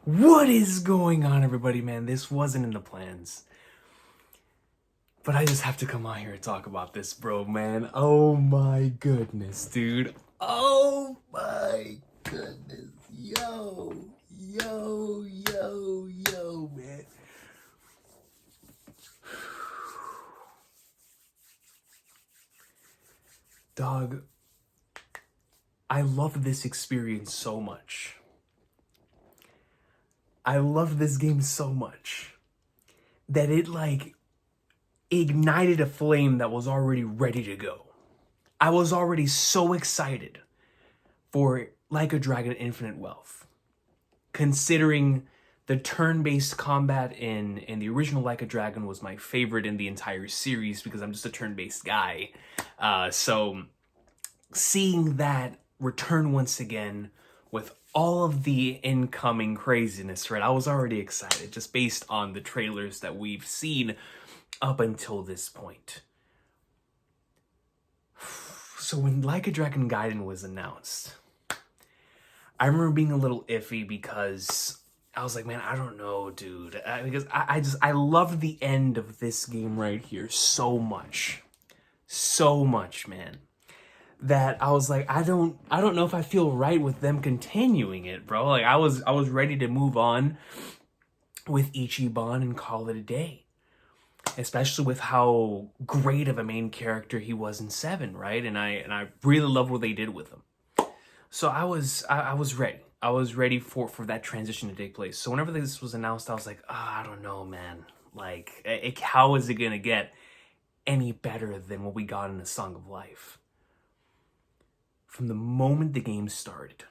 What is going on, everybody, man? This wasn't in the plans. But I just have to come out here and talk about this, bro, man. Oh my goodness, dude. Oh my goodness. Yo, man. Dog, I love this experience so much. I love this game so much that it, ignited a flame that was already ready to go. I was already so excited for Like a Dragon Infinite Wealth, considering the turn-based combat in the original Like a Dragon was my favorite in the entire series because I'm just a turn-based guy. So seeing that return once again with all of the incoming craziness, right? I was already excited just based on the trailers that we've seen up until this point. So when Like a Dragon Gaiden was announced, I remember being a little iffy because I was like, man, I don't know, dude. Because I loved the end of this game right here so much. So much, man. That I was like, I don't know if I feel right with them continuing it, bro. Like I was ready to move on with Ichiban and call it a day. Especially with how great of a main character he was in 7, right? And I really love what they did with him. So I was ready. I was ready for that transition to take place. So whenever this was announced, I was like, I don't know, man. Like, how is it gonna get any better than what we got in A Song of Life? From the moment the game started,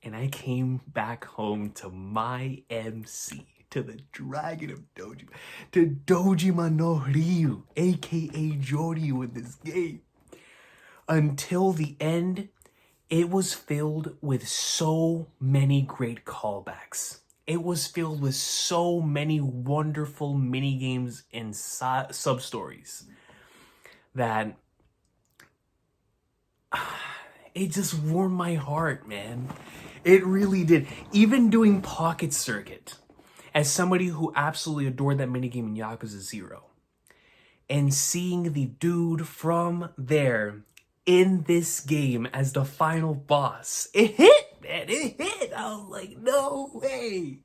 and I came back home to my MC, to the Dragon of Dojima, to Dojima no Ryu, aka Joryu in this game. Until the end, it was filled with so many great callbacks. It was filled with so many wonderful mini-games and sub-stories that it just warmed my heart, man. It really did. Even doing Pocket Circuit, as somebody who absolutely adored that minigame in Yakuza 0, and seeing the dude from there in this game as the final boss, it hit, man. It hit. I was like, no way.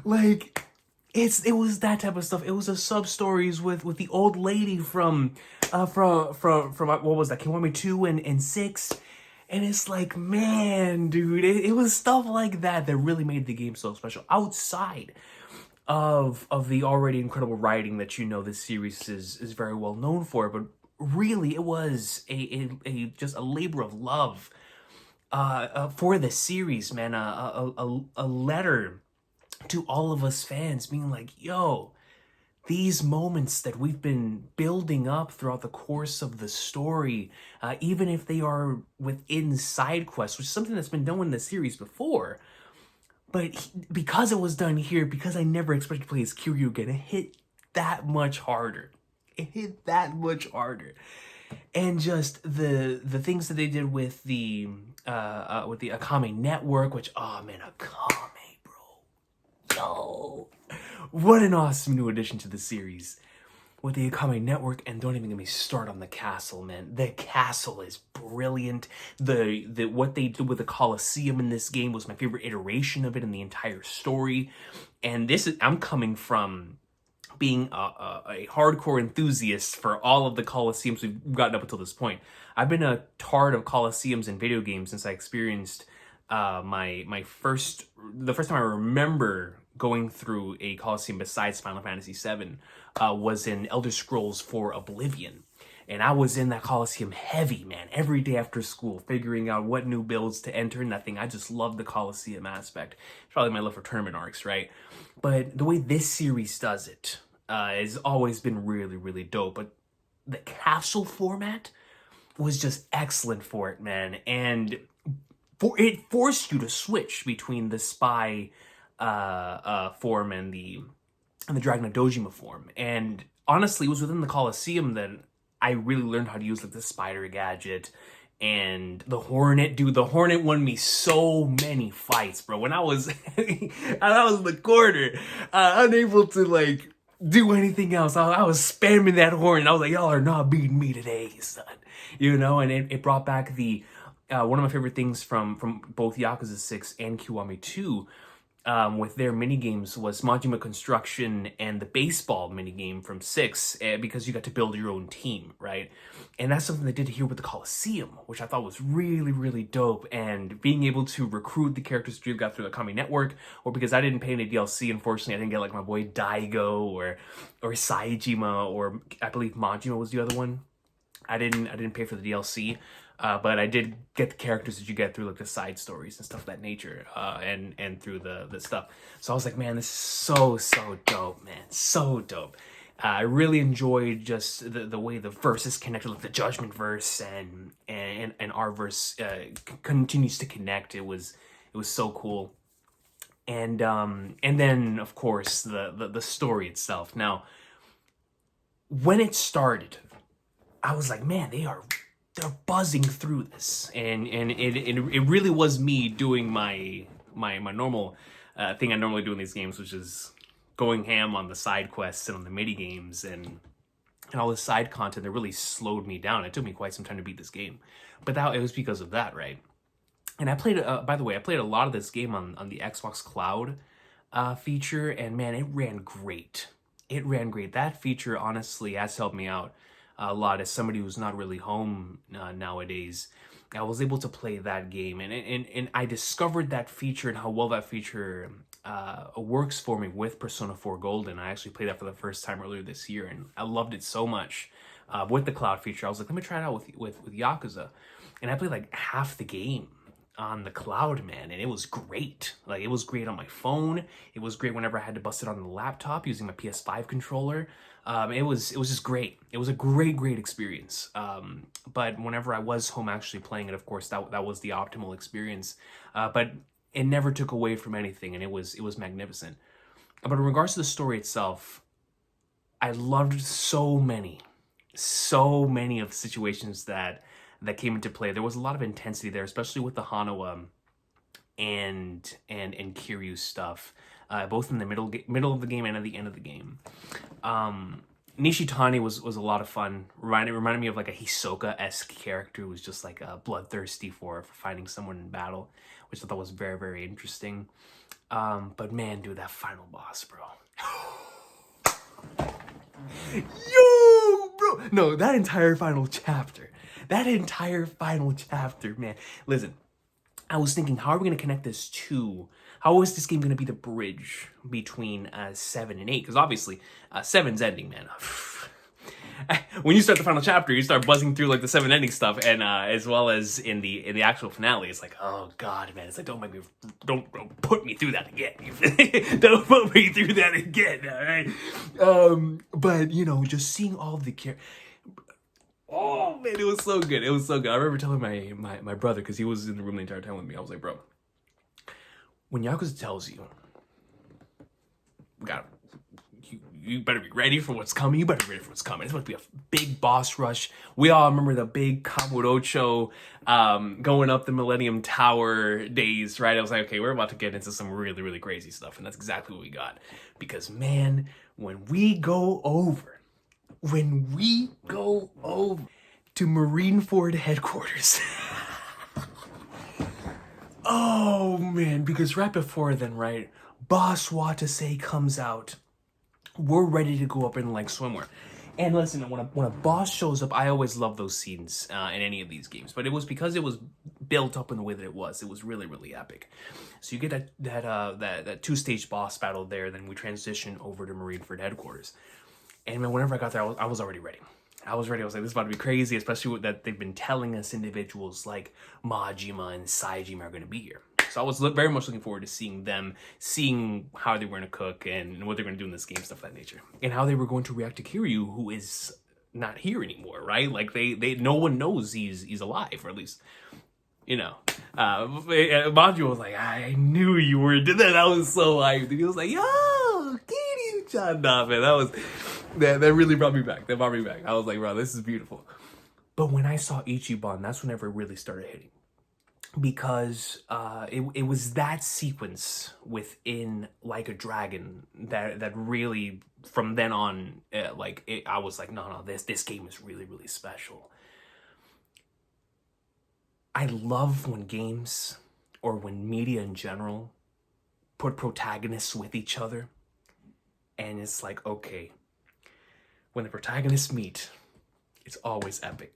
Like, it was that type of stuff. It was the sub stories with the old lady from what was that? Kiwami 2 and 6. And it's like, man, dude, it was stuff like that that really made the game so special. Outside of the already incredible writing that this series is very well known for, but really it was a just a labor of love for the series, man. A letter to all of us fans being like, yo, these moments that we've been building up throughout the course of the story, even if they are within side quests, which is something that's been done in the series before, but because it was done here, because I never expected to play as Kiryu again, it hit that much harder. It hit that much harder. And just the things that they did with the Akame network, which, oh man, Akame, bro. Yo. What an awesome new addition to the series. With the Akame network, and don't even get me started on the castle, man. The castle is brilliant. The what they did with the Colosseum in this game was my favorite iteration of it in the entire story. And I'm coming from being a hardcore enthusiast for all of the Colosseums we've gotten up until this point. I've been a tard of Colosseums in video games since I experienced the first time I remember going through a Colosseum besides Final Fantasy VII was in Elder Scrolls 4 Oblivion. And I was in that Colosseum heavy, man, every day after school, figuring out what new builds to enter and that thing. I just love the Colosseum aspect. It's probably my love for tournament arcs, right? But the way this series does it has always been really, really dope. But the castle format was just excellent for it, man. And it forced you to switch between the spy form and the Dragon of Dojima form. And honestly, it was within the Colosseum that I really learned how to use like the spider gadget And the Hornet, dude, the Hornet won me so many fights, bro. When I was, I was in the corner, unable to like do anything else. I was spamming that Hornet. I was like, y'all are not beating me today, son. You know, and it brought back the one of my favorite things from both Yakuza 6 and Kiwami 2. With their minigames was Majima Construction and the baseball minigame from 6, because you got to build your own team, right? And that's something they did here with the Coliseum, which I thought was really, really dope. And being able to recruit the characters that you got through the Kami Network, or because I didn't pay any DLC, unfortunately, I didn't get like my boy Daigo or Saejima, or I believe Majima was the other one. I didn't pay for the DLC. But I did get the characters that you get through like the side stories and stuff of that nature, and through the stuff. So I was like, man, this is so dope, man, so dope. I really enjoyed just the way the verses connected, like the Judgment verse and our verse continues to connect. It was so cool, and then of course the story itself. Now, when it started, I was like, man, they're buzzing through this, and it really was me doing my normal thing I normally do in these games, which is going ham on the side quests and on the mini games and all the side content that really slowed me down. It took me quite some time to beat this game, but it was because of that, right? And I played, by the way, I played a lot of this game on the Xbox Cloud feature, and man, it ran great. It ran great. That feature honestly has helped me out a lot as somebody who's not really home nowadays. I was able to play that game, and I discovered that feature and how well that feature works for me with Persona 4 Golden. I actually played that for the first time earlier this year, and I loved it so much. With the cloud feature, I was like, let me try it out with Yakuza, and I played like half the game on the cloud, man, and it was great. Like, it was great on my phone. It was great whenever I had to bust it on the laptop using my PS5 controller. It was just great. It was a great experience. But whenever I was home actually playing it, of course, that was the optimal experience. But it never took away from anything, and it was magnificent. But in regards to the story itself, I loved so many of the situations that came into play. There was a lot of intensity there, especially with the Hanawa and Kiryu stuff, both in the middle of the game and at the end of the game. Nishitani was a lot of fun. Reminded me of like a Hisoka-esque character who was just like bloodthirsty for finding someone in battle, which I thought was very interesting. But man, dude, that final boss, bro. Yo, bro. No, that entire final chapter, man. Listen, I was thinking, how are we going to connect this to... How is this game going to be the bridge between 7 and 8? Because obviously, 7's ending, man. When you start the final chapter, you start buzzing through like the 7 ending stuff, and as well as in the actual finale, it's like, oh god, man, it's like, don't put me through that again. Don't put me through that again, all right? But you know, just seeing all the oh man, it was so good. It was so good. I remember telling my brother, because he was in the room the entire time with me. I was like, bro, when Yakuza tells you, you better be ready for what's coming. You better be ready for what's coming. It's about to be a big boss rush. We all remember the big Kamurocho going up the Millennium Tower days, right? I was like, okay, we're about to get into some really crazy stuff, and that's exactly what we got. Because man, when we go over to Marineford headquarters. Oh man, because right before then, right, Boss Watase comes out. We're ready to go up in like swimwear. And listen, when a boss shows up, I always love those scenes in any of these games. But it was because it was built up in the way that it was. It was really epic. So you get that two-stage boss battle there, then we transition over to Marineford headquarters. And man, whenever I got there, I was already ready. I was ready. I was like, this is about to be crazy, especially with that they've been telling us individuals like Majima and Saejima are going to be here. So I was very much looking forward to seeing how they were going to cook and what they're going to do in this game, stuff of that nature. And how they were going to react to Kiryu, who is not here anymore, right? Like, no one knows he's alive, or at least, you know. Majima was like, I knew you were doing that. I was so hyped. And he was like, yo, Kiryu-chan. Nah, man, that really brought me back. That brought me back. I was like, bro, this is beautiful. But when I saw Ichiban, that's whenever it really started hitting. Because it was that sequence within Like a Dragon that really, from then on, I was like, no, this game is really, really special. I love when games, or when media in general, put protagonists with each other. And it's like, okay, when the protagonists meet, it's always epic.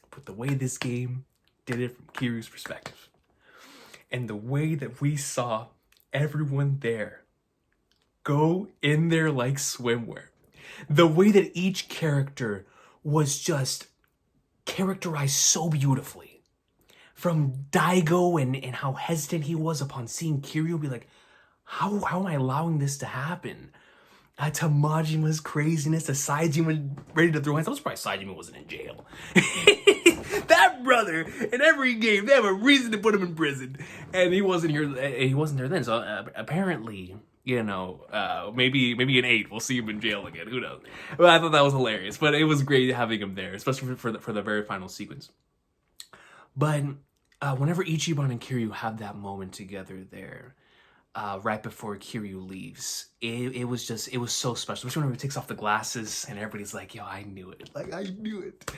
But the way this game did it from Kiryu's perspective, and the way that we saw everyone there go in there like swimwear, the way that each character was just characterized so beautifully, from Daigo and how hesitant he was upon seeing Kiryu, be like, how am I allowing this to happen? To Majima's craziness, to Saejima ready to throw hands. I'm surprised Saejima wasn't in jail. That brother, in every game, they have a reason to put him in prison. And he wasn't here. He wasn't there then. So apparently, you know, maybe in 8, we'll see him in jail again. Who knows? But I thought that was hilarious. But it was great having him there, especially for the very final sequence. But whenever Ichiban and Kiryu have that moment together there, right before Kiryu leaves, it was so special. Especially whenever he takes off the glasses and everybody's like, yo, I knew it. Like, I knew it.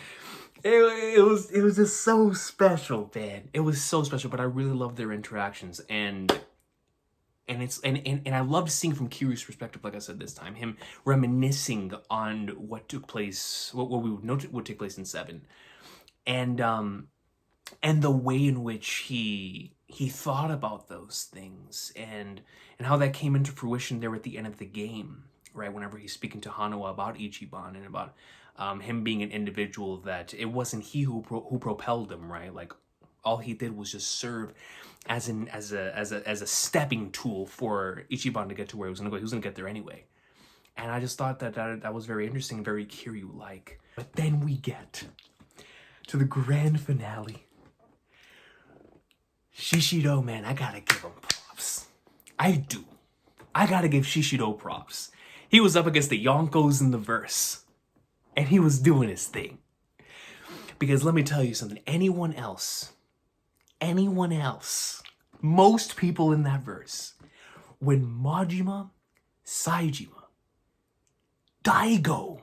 It was just so special, man. It was so special, but I really loved their interactions, and I loved seeing from Kiryu's perspective, like I said this time, him reminiscing on what took place, what we would know would take place in 7. And the way in which he thought about those things, and how that came into fruition there at the end of the game, right? Whenever he's speaking to Hanawa about Ichiban and about him being an individual that it wasn't he who propelled him, right? Like, all he did was just serve as a stepping tool for Ichiban to get to where he was gonna go. He was gonna get there anyway. And I just thought that was very interesting, very Kiryu-like. But then we get to the grand finale. Shishido, man, I gotta give him props. I do. I gotta give Shishido props. He was up against the Yonkos in the verse, and he was doing his thing. Because let me tell you something, anyone else, most people in that verse, when Majima, Saejima, Daigo,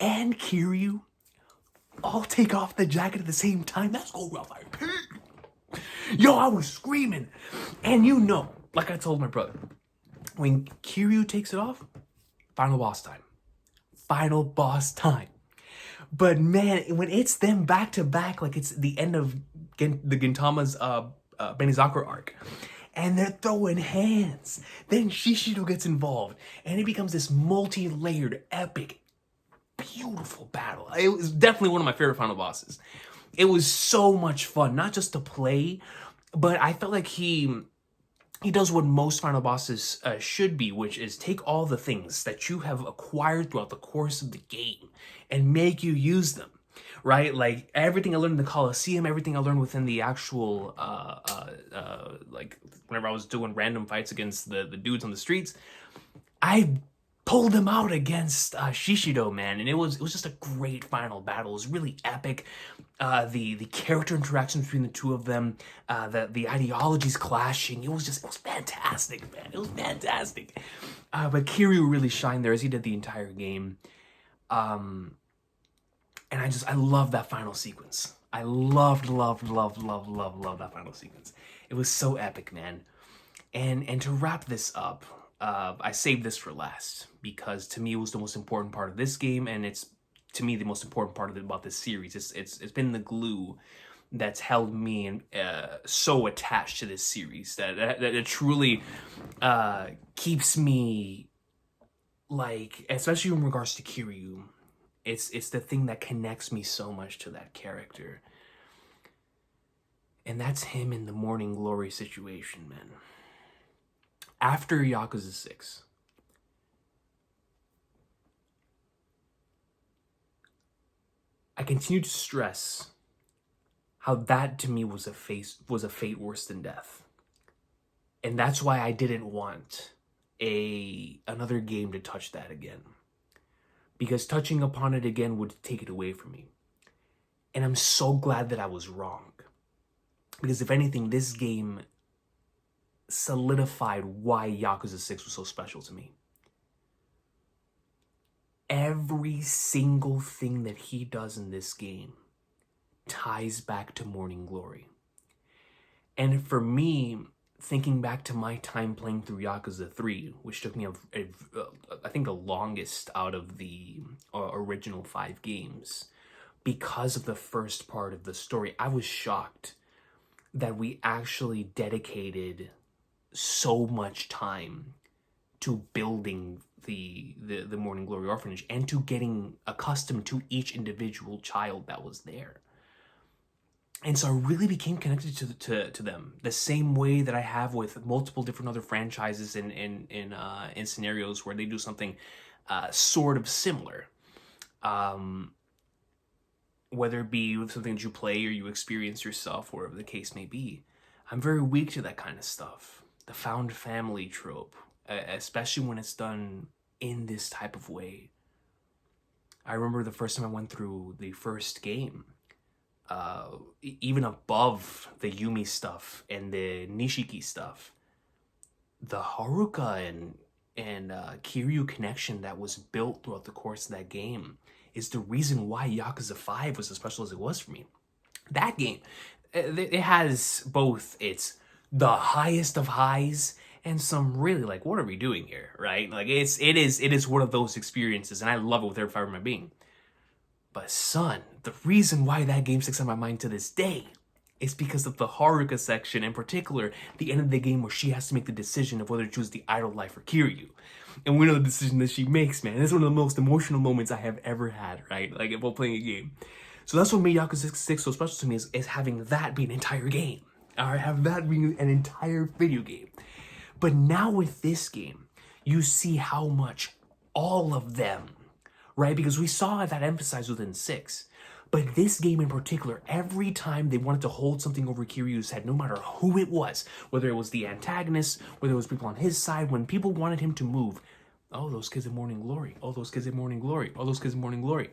and Kiryu all take off the jacket at the same time, that's go rough. Yo, I was screaming. And you know, like I told my brother, when Kiryu takes it off, final boss time. Final boss time. But man, when it's them back to back, like it's the end of the Gintama's Benizakura arc, and they're throwing hands, then Shishido gets involved, and it becomes this multi-layered, epic, beautiful battle. It was definitely one of my favorite final bosses. It was so much fun, not just to play, but I felt like he does what most final bosses should be, which is take all the things that you have acquired throughout the course of the game and make you use them, right? Like everything I learned in the Coliseum, everything I learned within the actual, like whenever I was doing random fights against the dudes on the streets, I pulled them out against Shishido, man, and it was just a great final battle. It was really epic. The character interaction between the two of them, the ideologies clashing, it was fantastic, man. It was fantastic. But Kiryu really shined there as he did the entire game. And I love that final sequence. I loved that final sequence. It was so epic, man. And to wrap this up, I saved this for last because to me it was the most important part of this game, and it's to me the most important part about this series. It's been the glue that's held me and so attached to this series that it truly keeps me, like, especially in regards to Kiryu. It's the thing that connects me so much to that character, and that's him in the Morning Glory situation, man. After Yakuza 6, I continue to stress how that to me was a fate worse than death. And that's why I didn't want another game to touch that again. Because touching upon it again would take it away from me. And I'm so glad that I was wrong. Because if anything, this game solidified why Yakuza 6 was so special to me. Every single thing that he does in this game ties back to Morning Glory. And for me, thinking back to my time playing through Yakuza 3, which took me, I think, the longest out of the original 5 games, because of the first part of the story, I was shocked that we actually dedicated so much time to building the Morning Glory Orphanage and to getting accustomed to each individual child that was there. And so I really became connected to them the same way that I have with multiple different other franchises in scenarios where they do something sort of similar. Whether it be something that you play or you experience yourself, wherever the case may be. I'm very weak to that kind of stuff. The found family trope, especially when it's done in this type of way. I remember the first time I went through the first game, even above the Yumi stuff and the Nishiki stuff, the Haruka and Kiryu connection that was built throughout the course of that game is the reason why Yakuza 5 was as special as it was for me. That game, it has both the highest of highs and some really like, what are we doing here, right? Like it is one of those experiences, and I love it with every fiber of my being. But son, the reason why that game sticks on my mind to this day is because of the Haruka section, in particular, the end of the game where she has to make the decision of whether to choose the idol life or Kiryu. And we know the decision that she makes, man. It's one of the most emotional moments I have ever had, right? Like, while playing a game. So that's what made Yakuza 6 so special to me, is having that be an entire game. Or have that being an entire video game. But now with this game, you see how much all of them, right? Because we saw that emphasized within 6. But this game in particular, every time they wanted to hold something over Kiryu's head, no matter who it was, whether it was the antagonist, whether it was people on his side, when people wanted him to move, oh, those kids in Morning Glory, oh, those kids in Morning Glory, oh, those kids in Morning Glory.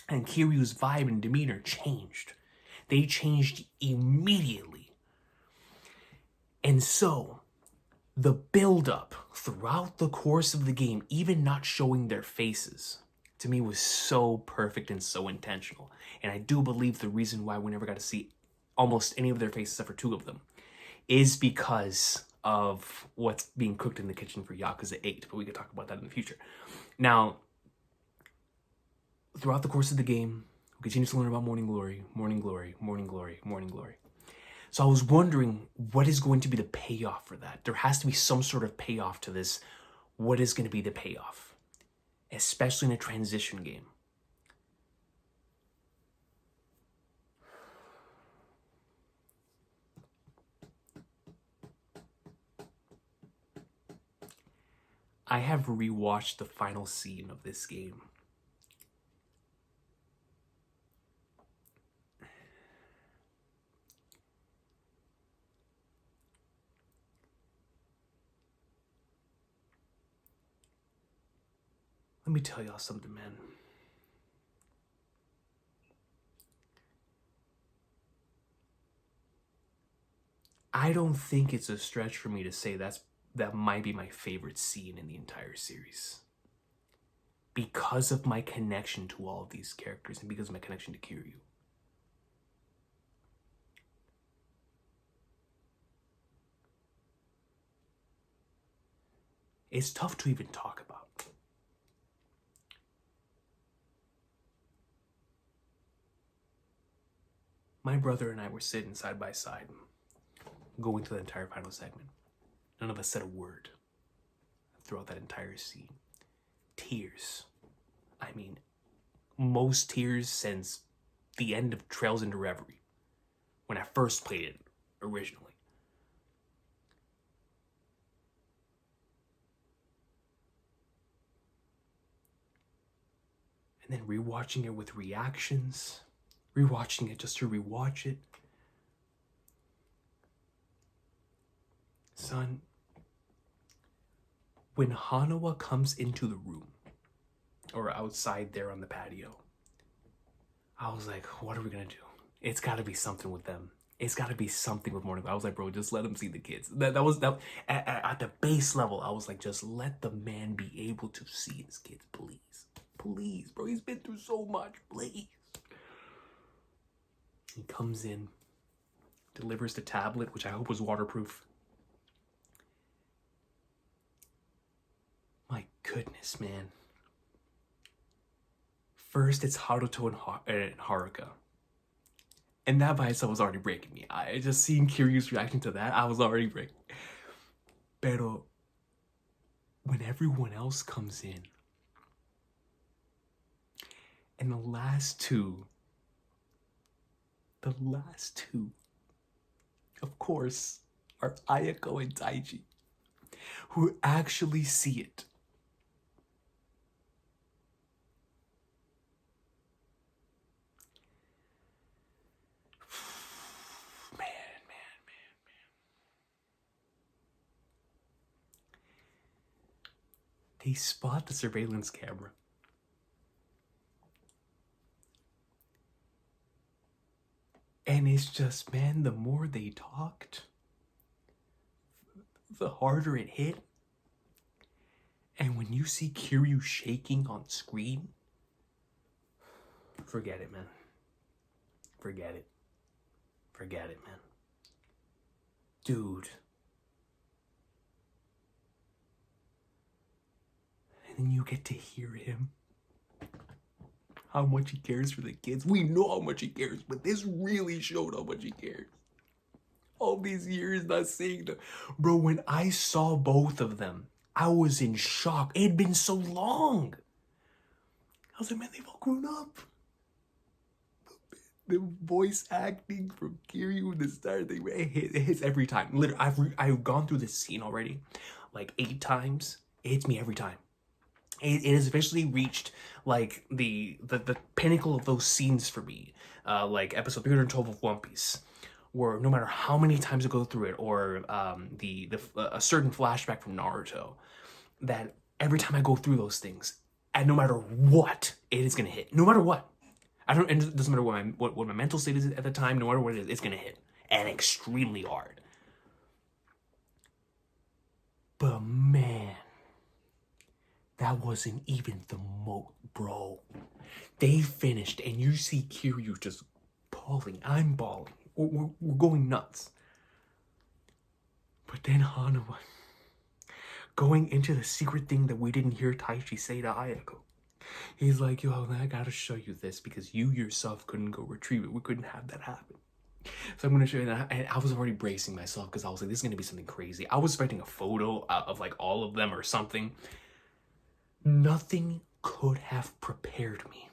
And Kiryu's vibe and demeanor changed. They changed immediately. And so, the build-up throughout the course of the game, even not showing their faces, to me was so perfect and so intentional. And I do believe the reason why we never got to see almost any of their faces except for 2 of them is because of what's being cooked in the kitchen for Yakuza 8. But we could talk about that in the future. Now, throughout the course of the game, we continue to learn about Morning Glory, Morning Glory, Morning Glory, Morning Glory. So I was wondering, what is going to be the payoff for that? There has to be some sort of payoff to this. What is going to be the payoff? Especially in a transition game. I have rewatched the final scene of this game. Let me tell y'all something, man. I don't think it's a stretch for me to say that might be my favorite scene in the entire series. Because of my connection to all of these characters and because of my connection to Kiryu. It's tough to even talk about. My brother and I were sitting side by side, going through the entire final segment. None of us said a word throughout that entire scene. Tears. I mean, most tears since the end of Trails into Reverie, when I first played it originally. And then rewatching it with reactions, rewatching it just to rewatch it. Son, when Hanawa comes into the room, or outside there on the patio, I was like, what are we gonna do? It's gotta be something with them. It's gotta be something with Morning Glory. I was like, bro, just let him see the kids. That was that at the base level. I was like, just let the man be able to see his kids, please, please, bro. He's been through so much, please. He comes in, delivers the tablet, which I hope was waterproof. My goodness, man. First, it's Haruto and Haruka. And that by itself was already breaking me. I just seeing Kiryu's reaction to that, I was already breaking. Pero when everyone else comes in, and the last two, of course, are Ayako and Taiji, who actually see it. Man. They spot the surveillance camera. And it's just, man, the more they talked, the harder it hit. And when you see Kiryu shaking on screen, forget it, man. Forget it. Forget it, man. Dude. And then you get to hear him. How much he cares for the kids. We know how much he cares, but this really showed how much he cares. All these years not seeing them. Bro, when I saw both of them, I was in shock. It had been so long. I was like, man, they've all grown up. The voice acting from Kiryu in the start, it hits every time. Literally, I've gone through this scene already like 8 times. It hits me every time. It has eventually reached like the pinnacle of those scenes for me, like episode 312 of One Piece, where no matter how many times I go through it, or a certain flashback from Naruto, that every time I go through those things, and no matter what, it is gonna hit. No matter what, and it doesn't matter what my mental state is at the time. No matter what it is, it's gonna hit, and extremely hard. But man, that wasn't even the bro. They finished, and you see Kiryu just bawling. I'm bawling. We're going nuts. But then Hanuma, going into the secret thing that we didn't hear Taichi say to Ayako. He's like, yo, I gotta show you this because you yourself couldn't go retrieve it. We couldn't have that happen. So I'm gonna show you that. And I was already bracing myself because I was like, this is gonna be something crazy. I was expecting a photo of like all of them or something. Nothing could have prepared me.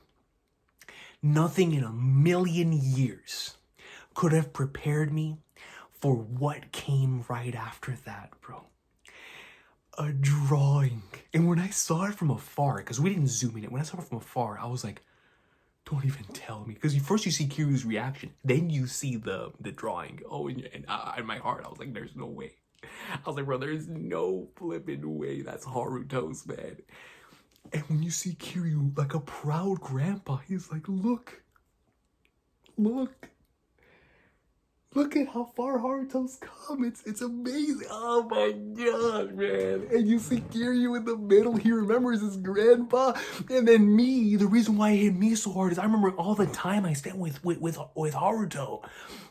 Nothing in a million years could have prepared me for what came right after that, bro. A drawing. And when I saw it from afar, because we didn't zoom in it, when I saw it from afar, I was like, don't even tell me. Because first you see Kiryu's reaction, then you see the drawing. Oh, and in my heart, I was like, there's no way. I was like, bro, there's no flipping way that's Haruto's, man. And when you see Kiryu, like a proud grandpa, he's like, look at how far Haruto's come. It's amazing. Oh my god, man. And you see Kiryu in the middle, he remembers his grandpa. And then me, the reason why it hit me so hard is I remember all the time I spent with Haruto.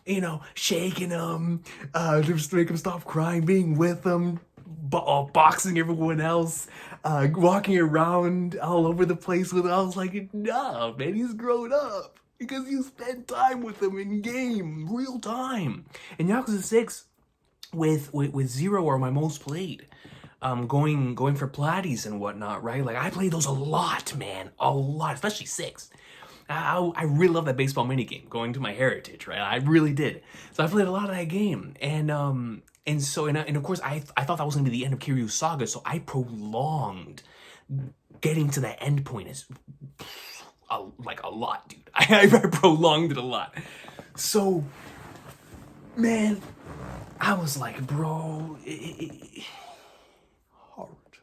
You know, shaking him, just to make him stop crying, being with him, boxing everyone else, walking around all over the place with him. I was like, nah, man, he's grown up. Because you spend time with him in game, real time. And Yakuza 6 with Zero are my most played. Going for Platies and whatnot, right? Like I played those a lot, man. A lot, especially 6. I really love that baseball minigame, going to my heritage, right? I really did. So I played a lot of that game. And of course I thought that was gonna be the end of Kiryu's saga, so I prolonged getting to that end point as like a lot, dude. I prolonged it a lot. So, man, I was like, bro, hard.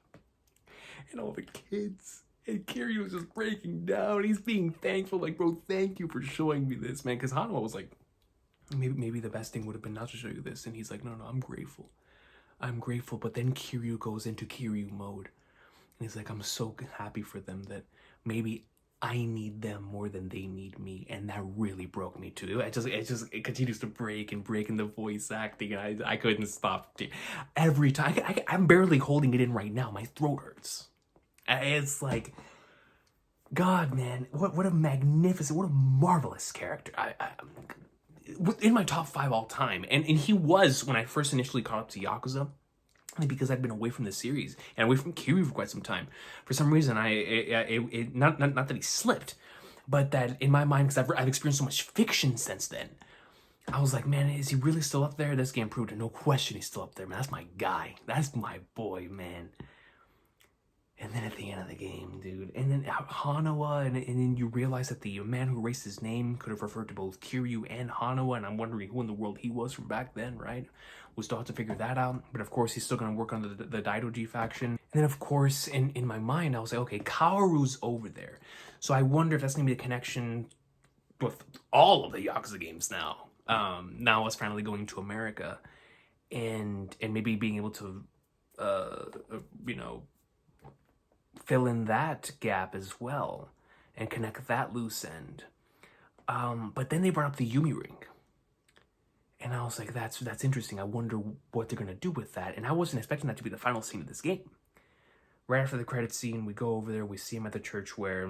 And all the kids And Kiryu's just breaking down. He's being thankful, like, bro, thank you for showing me this, man. Because Hanuma was like, maybe the best thing would have been not to show you this. And he's like, no, I'm grateful. I'm grateful. But then Kiryu goes into Kiryu mode. And he's like, I'm so happy for them that maybe I need them more than they need me. And that really broke me too. It continues to break in the voice acting. And I couldn't stop. Every time. I'm barely holding it in right now. My throat hurts. It's like, God, man, what a magnificent, what a marvelous character. In my top 5 all time. And he was, when I first initially caught up to Yakuza, because I'd been away from the series and away from Kiryu for quite some time. For some reason, not that he slipped, but that in my mind, because I've experienced so much fiction since then, I was like, man, is he really still up there? This game proved it. No question he's still up there, man. That's my guy. That's my boy, man. And then at the end of the game, dude, and then Hanawa, and then you realize that the man who erased his name could have referred to both Kiryu and Hanawa, and I'm wondering who in the world he was from back then, right? We still have to figure that out, but of course he's still going to work on the Daidoji faction. And then of course, in my mind, I was like, okay, Kaoru's over there. So I wonder if that's going to be a connection with all of the Yakuza games now. Now it's finally going to America, and maybe being able to, fill in that gap as well and connect that loose end. But then they brought up the Yumi ring. And I was like, that's interesting. I wonder what they're going to do with that. And I wasn't expecting that to be the final scene of this game. Right after the credits scene, we go over there, we see him at the church where,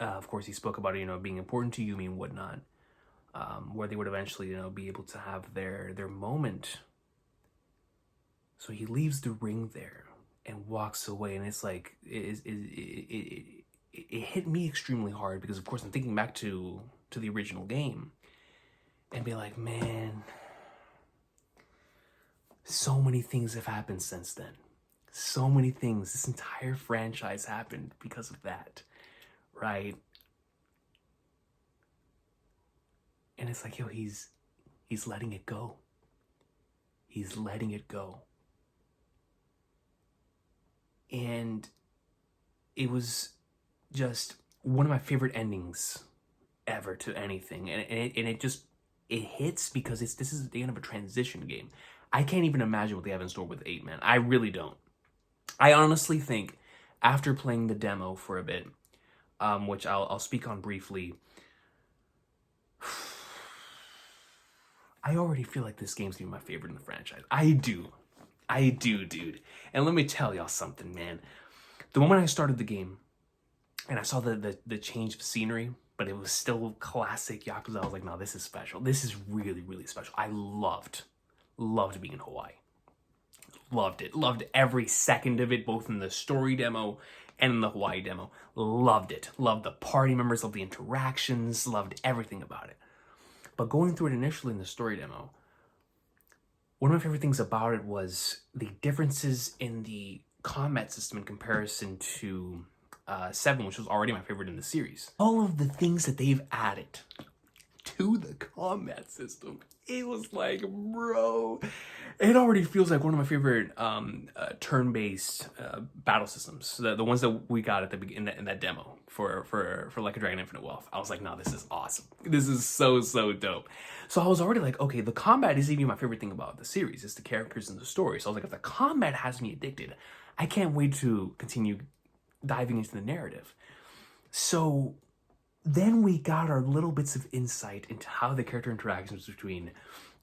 of course, he spoke about it, being important to Yumi and whatnot, where they would eventually, be able to have their moment. So he leaves the ring there and walks away, and it's like, it hit me extremely hard, because of course I'm thinking back to the original game and be like, man, so many things have happened since then. So many things. This entire franchise happened because of that, right? And it's like, yo, he's letting it go. He's letting it go. And it was just one of my favorite endings ever to anything. And it hits because this is the end of a transition game. I can't even imagine what they have in store with 8, man. I really don't. I honestly think after playing the demo for a bit, which I'll speak on briefly, I already feel like this game's gonna be my favorite in the franchise. I do, dude. And let me tell y'all something, man. The moment I started the game and I saw the change of scenery, but it was still classic Yakuza, I was like, no, this is special. This is really, really special. I loved being in Hawaii. Loved it. Loved every second of it, both in the story demo and in the Hawaii demo. Loved it. Loved the party members, loved the interactions, loved everything about it. But going through it initially in the story demo, one of my favorite things about it was the differences in the combat system in comparison to 7, which was already my favorite in the series. All of the things that they've added to the combat system, it was like, bro, it already feels like one of my favorite turn-based battle systems. The ones that we got at the beginning in that demo for Like a Dragon Infinite Wealth. I was like, no, this is awesome. This is so dope. So I was already like, okay, the combat is even my favorite thing about the series. It's the characters and the story. So I was like, if the combat has me addicted, I can't wait to continue diving into the narrative. So then we got our little bits of insight into how the character interactions between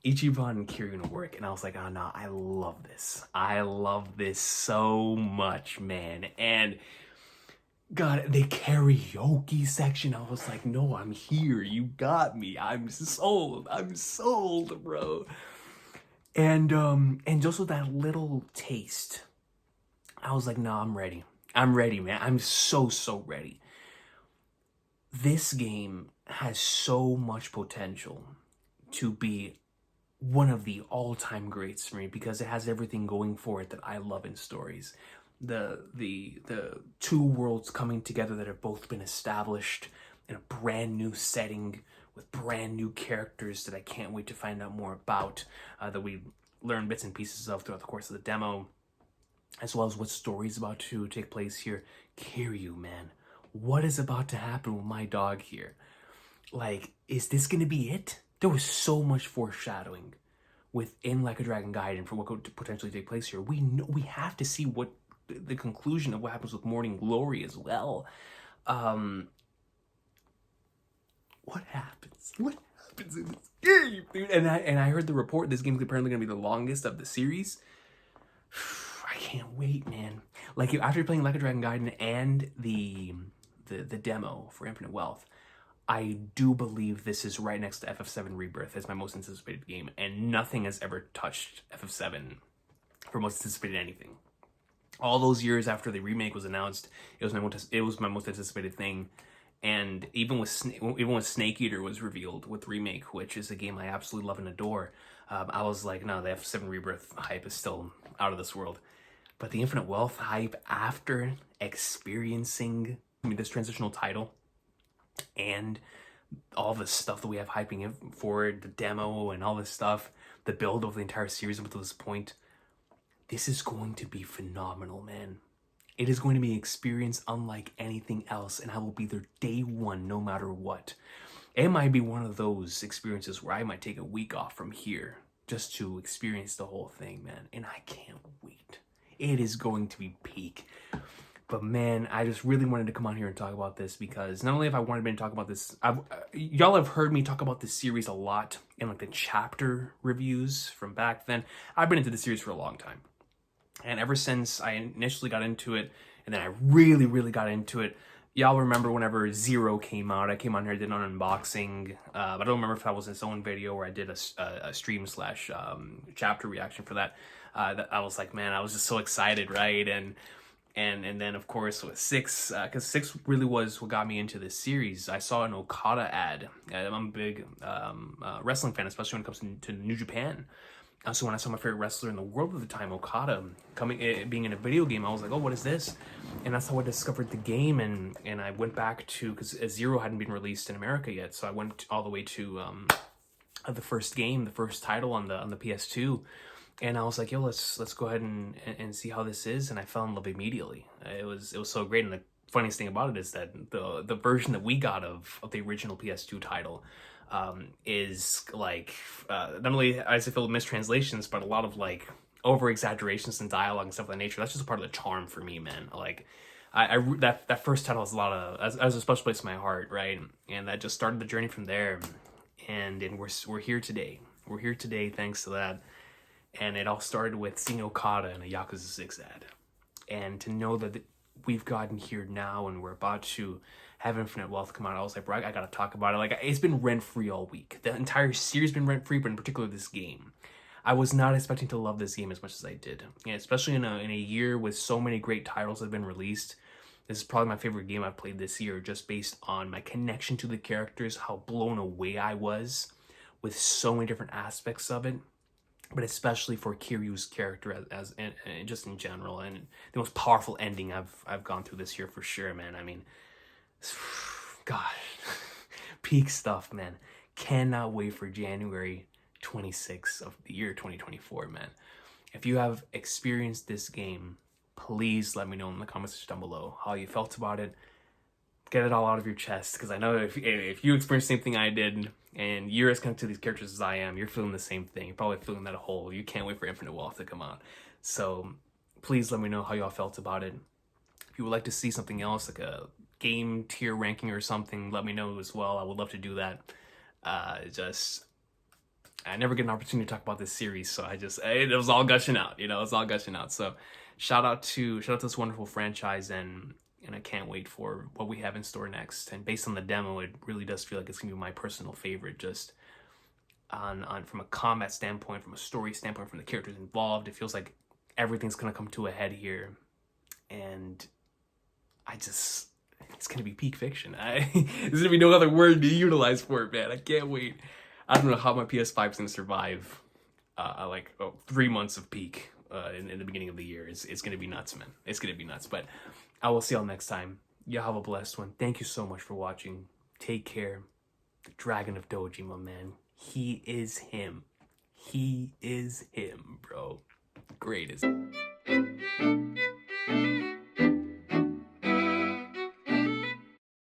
Ichiban and Kiryu work, and I was like, oh no, I love this. I love this so much, man. And God, the karaoke section, I was like, no, I'm here. You got me. I'm sold, bro. And just with that little taste, I was like, no, I'm ready. I'm ready, man. I'm so ready. This game has so much potential to be one of the all-time greats for me, because it has everything going for it that I love in stories. The two worlds coming together that have both been established in a brand new setting with brand new characters that I can't wait to find out more about, that we learn bits and pieces of throughout the course of the demo. as well as what story is about to take place here. Kiryu, man, what is about to happen with my dog here? Like, is this gonna be it? There was so much foreshadowing within Like a Dragon Gaiden for what could potentially take place here. We know, we have to see what the conclusion of what happens with Morning Glory as well. What happens? What happens in this game, dude? And I heard the report. This game's apparently gonna be the longest of the series. I can't wait, man. Like, after playing Like a Dragon Gaiden and the demo for Infinite Wealth, I do believe this is right next to FF7 Rebirth as my most anticipated game, and nothing has ever touched FF7 for most anticipated anything. All those years after the remake was announced, it was my most anticipated thing. And even when Snake Eater was revealed with Remake, which is a game I absolutely love and adore, I was like, no, the FF7 Rebirth hype is still out of this world. But the Infinite Wealth hype after experiencing this transitional title and all the stuff that we have hyping it for, the demo and all this stuff, the build of the entire series up to this point, this is going to be phenomenal, man. It is going to be an experience unlike anything else, and I will be there day one no matter what. It might be one of those experiences where I might take a week off from here just to experience the whole thing, man, and I can't wait. It is going to be peak. But man, I just really wanted to come on here and talk about this because not only have I wanted to talk about this, y'all have heard me talk about this series a lot in like the chapter reviews from back then. I've been into the series for a long time. And ever since I initially got into it, and then I really, really got into it, y'all remember whenever Zero came out, I came on here, did an unboxing. I don't remember if that was its own video or I did a stream slash chapter reaction for that. That I was like, man, I was just so excited, right? And then of course with 6, because 6 really was what got me into this series. I saw an Okada ad. I'm a big wrestling fan, especially when it comes to New Japan. So when I saw my favorite wrestler in the world at the time, Okada, being in a video game, I was like, oh, what is this? And that's how I discovered the game, and I went back to, because Zero hadn't been released in America yet, so I went all the way to the first game, the first title on the PS2, and I was like, yo, let's go ahead and see how this is, and I fell in love immediately. It was so great, and the funniest thing about it is that the version that we got of the original PS2 title is like not only is it filled with mistranslations, but a lot of like over exaggerations and dialogue and stuff of that nature. That's just a part of the charm for me, man. Like that first title has a lot of as a special place in my heart, right? And that just started the journey from there, and we're here today. We're here today thanks to that, and it all started with seeing Okada in a Yakuza 6 ad, and to know that we've gotten here now and we're about to have Infinite Wealth come out, I was like, bro, I gotta talk about it. Like, it's been rent-free all week. The entire series has been rent-free, but in particular this game. I was not expecting to love this game as much as I did. And especially in a year with so many great titles that have been released, this is probably my favorite game I've played this year, just based on my connection to the characters, how blown away I was with so many different aspects of it. But especially for Kiryu's character as just in general, and the most powerful ending I've gone through this year for sure, man. I mean, God, peak stuff, man. Cannot wait for January 26th of the year 2024, man. If you have experienced this game, please let me know in the comments section down below how you felt about it. Get it all out of your chest, because I know if you experienced the same thing I did, and you're as connected to these characters as I am, you're feeling the same thing. You're probably feeling that hole. You can't wait for Infinite Wealth to come out. So please let me know how y'all felt about it. If you would like to see something else, like a game tier ranking or something, let me know as well. I would love to do that. I never get an opportunity to talk about this series, so it was all gushing out, you know, it's all gushing out. So shout out to this wonderful franchise, and I can't wait for what we have in store next. And based on the demo, it really does feel like it's gonna be my personal favorite, just on from a combat standpoint, from a story standpoint, from the characters involved. It feels like everything's gonna come to a head here, and it's gonna be peak fiction. There's gonna be no other word to utilize for it, man. I can't wait. I don't know how my PS5 is gonna survive 3 months of peak in the beginning of the year. It's gonna be nuts, man. It's gonna be nuts. But I will see y'all next time. Y'all have a blessed one. Thank you so much for watching. Take care. The Dragon of Dojima, man. He is him. He is him, bro. Greatest.